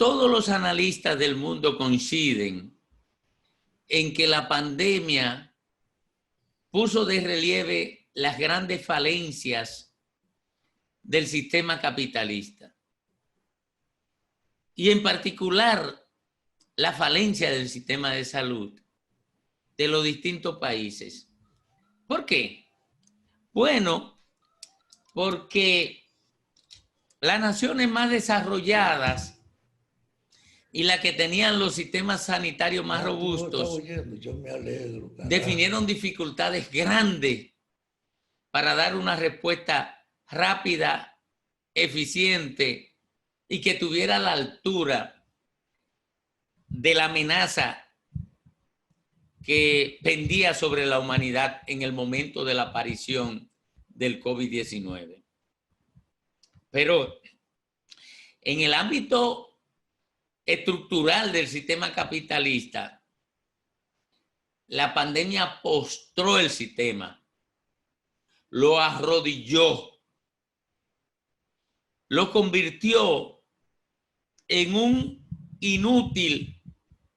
todos los analistas del mundo coinciden en que la pandemia puso de relieve las grandes falencias del sistema capitalista. Y en particular, la falencia del sistema de salud de los distintos países. ¿Por qué? Bueno, porque las naciones más desarrolladas y las que tenían los sistemas sanitarios más robustos definieron dificultades grandes para dar una respuesta rápida, eficiente y que tuviera la altura de la amenaza que pendía sobre la humanidad en el momento de la aparición del COVID-19. Pero en el ámbito estructural del sistema capitalista, la pandemia postró el sistema, lo arrodilló, lo convirtió en un inútil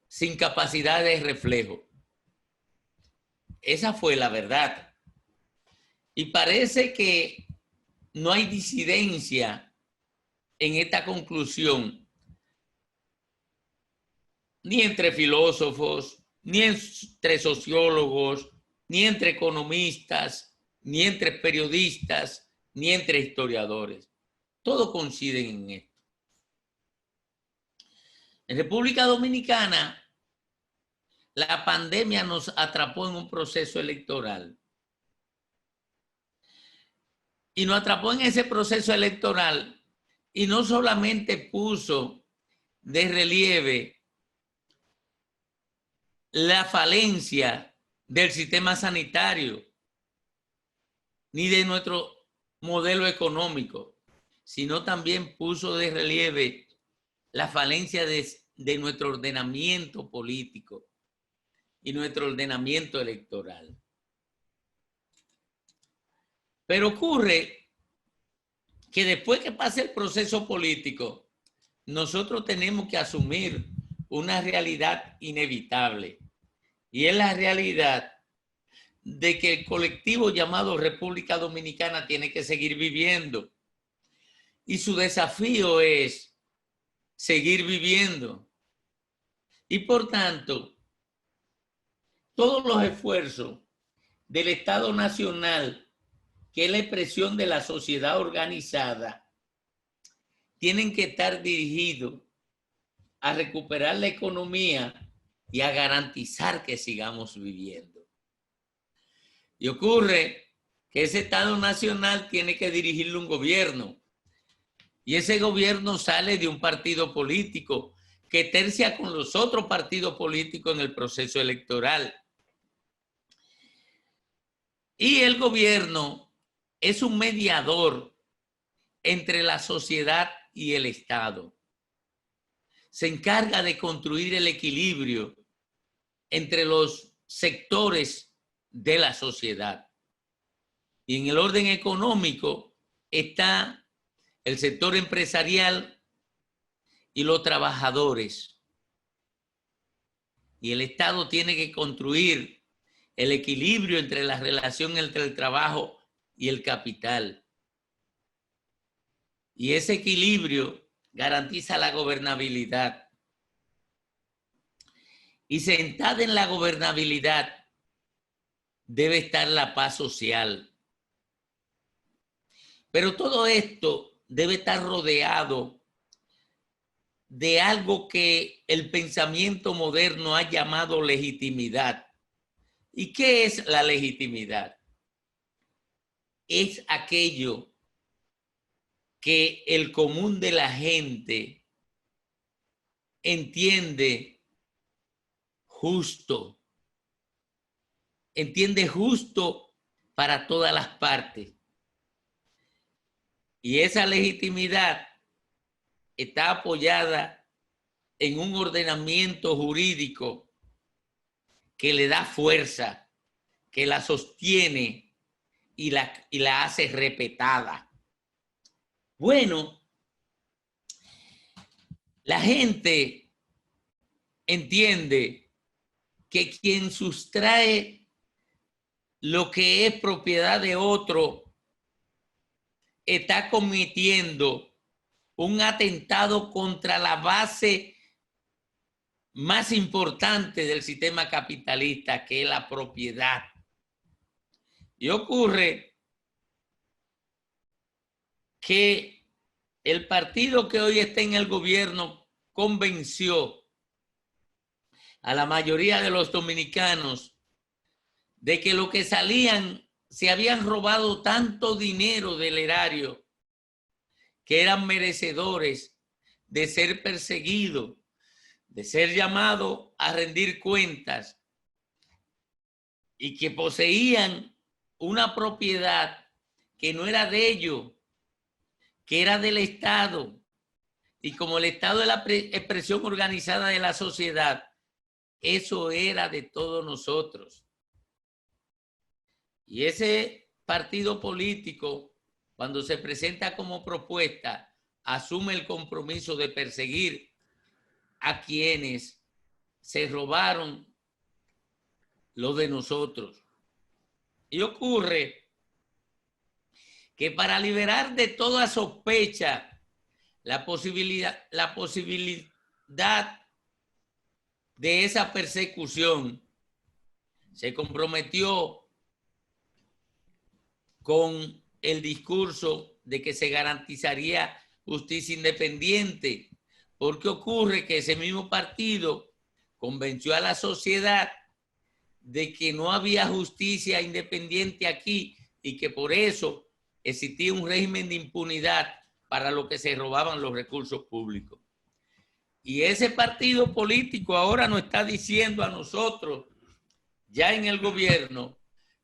sin capacidad de reflejo. Esa fue la verdad. Y parece que no hay disidencia en esta conclusión, ni entre filósofos, ni entre sociólogos, ni entre economistas, ni entre periodistas, ni entre historiadores. Todos coinciden en esto. En República Dominicana, la pandemia nos atrapó en un proceso electoral. Y nos atrapó en ese proceso electoral y no solamente puso de relieve la falencia del sistema sanitario ni de nuestro modelo económico, sino también puso de relieve la falencia de nuestro ordenamiento político y nuestro ordenamiento electoral. Pero ocurre que después que pase el proceso político, nosotros tenemos que asumir una realidad inevitable. Y es la realidad de que el colectivo llamado República Dominicana tiene que seguir viviendo. Y su desafío es seguir viviendo. Y por tanto, todos los esfuerzos del Estado Nacional, que es la expresión de la sociedad organizada, tienen que estar dirigidos a recuperar la economía y a garantizar que sigamos viviendo. Y ocurre que ese Estado Nacional tiene que dirigirle un gobierno. Y ese gobierno sale de un partido político que tercia con los otros partidos políticos en el proceso electoral. Y el gobierno es un mediador entre la sociedad y el Estado. Se encarga de construir el equilibrio entre los sectores de la sociedad. Y en el orden económico está el sector empresarial y los trabajadores. Y el Estado tiene que construir el equilibrio entre la relación entre el trabajo y el capital. Y ese equilibrio garantiza la gobernabilidad. Y sentada en la gobernabilidad debe estar la paz social. Pero todo esto debe estar rodeado de algo que el pensamiento moderno ha llamado legitimidad. ¿Y qué es la legitimidad? Es aquello que el común de la gente entiende justo. Entiende justo para todas las partes. Y esa legitimidad está apoyada en un ordenamiento jurídico que le da fuerza, que la sostiene y la hace respetada. Bueno, La gente entiende que quien sustrae lo que es propiedad de otro está cometiendo un atentado contra la base más importante del sistema capitalista, que es la propiedad. Y ocurre que el partido que hoy está en el gobierno convenció a la mayoría de los dominicanos de que lo que salían se habían robado tanto dinero del erario que eran merecedores de ser perseguidos, de ser llamados a rendir cuentas, y que poseían una propiedad que no era de ellos, que era del Estado. Y como el Estado es la expresión organizada de la sociedad, eso era de todos nosotros. Y ese partido político, cuando se presenta como propuesta, asume el compromiso de perseguir a quienes se robaron lo de nosotros. Y ocurre que para liberar de toda sospecha la posibilidad de esa persecución, se comprometió con el discurso de que se garantizaría justicia independiente, porque ocurre que ese mismo partido convenció a la sociedad de que no había justicia independiente aquí y que por eso existía un régimen de impunidad para los que se robaban los recursos públicos. Y ese partido político ahora nos está diciendo a nosotros, ya en el gobierno,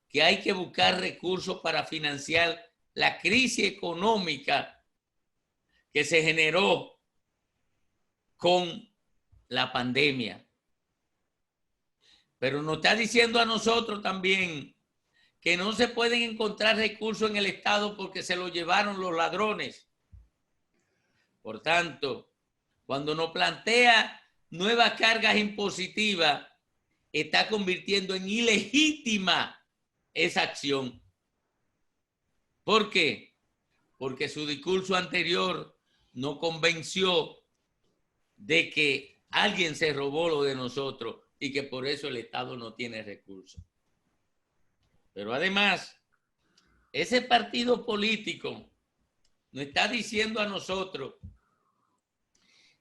que hay que buscar recursos para financiar la crisis económica que se generó con la pandemia. Pero nos está diciendo a nosotros también que no se pueden encontrar recursos en el Estado porque se los llevaron los ladrones. Por tanto, cuando nos plantea nuevas cargas impositivas, está convirtiendo en ilegítima esa acción. ¿Por qué? Porque su discurso anterior no convenció de que alguien se robó lo de nosotros y que por eso el Estado no tiene recursos. Pero además, ese partido político nos está diciendo a nosotros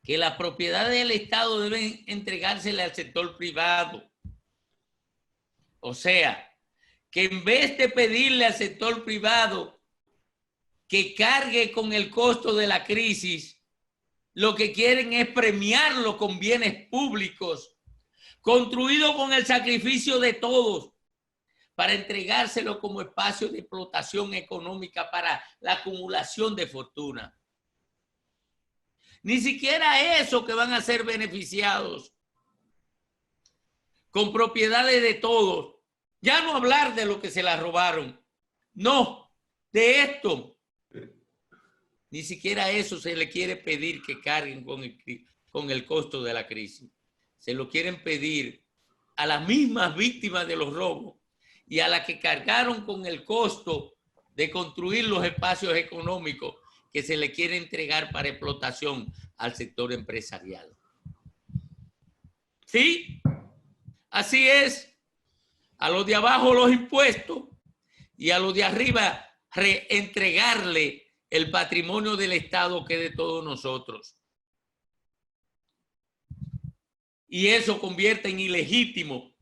que las propiedades del Estado deben entregársele al sector privado. O sea, que en vez de pedirle al sector privado que cargue con el costo de la crisis, lo que quieren es premiarlo con bienes públicos, construidos con el sacrificio de todos, para entregárselo como espacio de explotación económica para la acumulación de fortuna. Ni siquiera eso, que van a ser beneficiados con propiedades de todos. Ya no hablar de lo que se la robaron. No, de esto. Ni siquiera eso se le quiere pedir que carguen con el costo de la crisis. Se lo quieren pedir a las mismas víctimas de los robos y a las que cargaron con el costo de construir los espacios económicos que se le quiere entregar para explotación al sector empresarial. ¿Sí? Así es. A los de abajo los impuestos y a los de arriba reentregarle el patrimonio del Estado, que es de todos nosotros. Y eso convierte en ilegítimo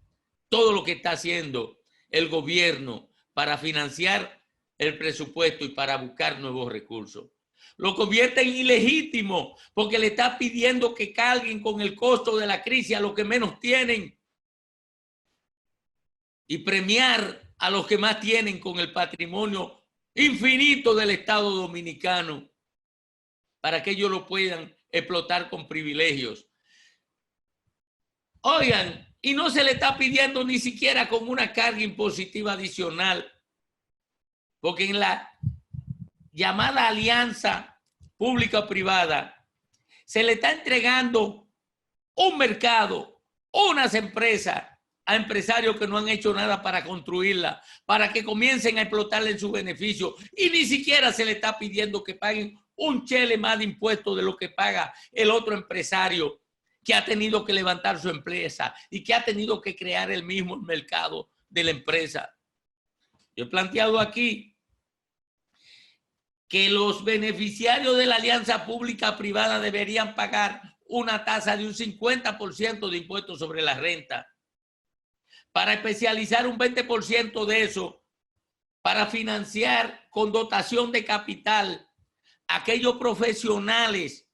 todo lo que está haciendo el gobierno para financiar el presupuesto y para buscar nuevos recursos. Lo convierte en ilegítimo porque le está pidiendo que carguen con el costo de la crisis a los que menos tienen y premiar a los que más tienen con el patrimonio infinito del Estado dominicano para que ellos lo puedan explotar con privilegios. Oigan, y no se le está pidiendo ni siquiera como una carga impositiva adicional, porque en la llamada alianza pública-privada se le está entregando un mercado, unas empresas a empresarios que no han hecho nada para construirla, para que comiencen a explotarle en su beneficio, y ni siquiera se le está pidiendo que paguen un chele más de impuestos de lo que paga el otro empresario que ha tenido que levantar su empresa y que ha tenido que crear el mismo mercado de la empresa. Yo he planteado aquí que los beneficiarios de la alianza pública-privada deberían pagar una tasa de un 50% de impuestos sobre la renta, para especializar un 20% de eso, para financiar con dotación de capital aquellos profesionales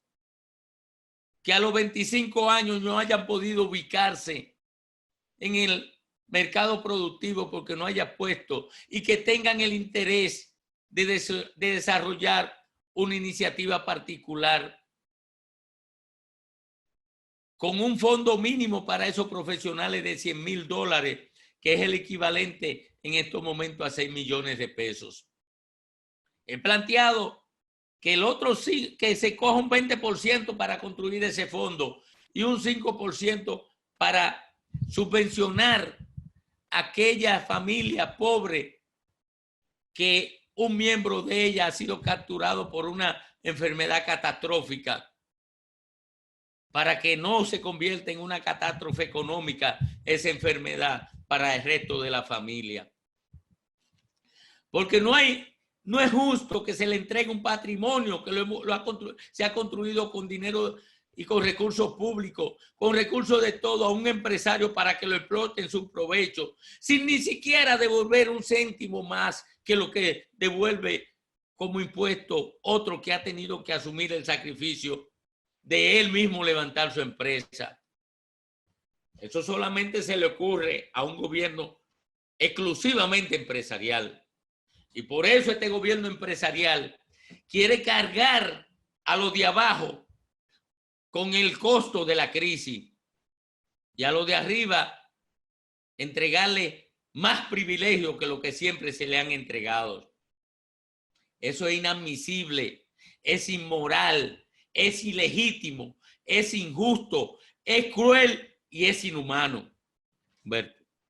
que a los 25 años no hayan podido ubicarse en el mercado productivo porque no haya puesto, y que tengan el interés de desarrollar una iniciativa particular con un fondo mínimo para esos profesionales de $100,000, que es el equivalente en estos momentos a 6 millones de pesos. He planteado que el otro sí, que se coja un 20% para construir ese fondo y un 5% para subvencionar a aquella familia pobre que un miembro de ella ha sido capturado por una enfermedad catastrófica, para que no se convierta en una catástrofe económica esa enfermedad para el resto de la familia. Porque no es justo que se le entregue un patrimonio que se ha construido con dinero y con recursos públicos, con recursos de todo, a un empresario para que lo explote en su provecho, sin ni siquiera devolver un céntimo más que lo que devuelve como impuesto otro que ha tenido que asumir el sacrificio de él mismo levantar su empresa. Eso solamente se le ocurre a un gobierno exclusivamente empresarial. Y por eso este gobierno empresarial quiere cargar a los de abajo con el costo de la crisis, y a los de arriba entregarle más privilegios que lo que siempre se le han entregado. Eso es inadmisible, es inmoral, es ilegítimo, es injusto, es cruel y es inhumano. Humberto.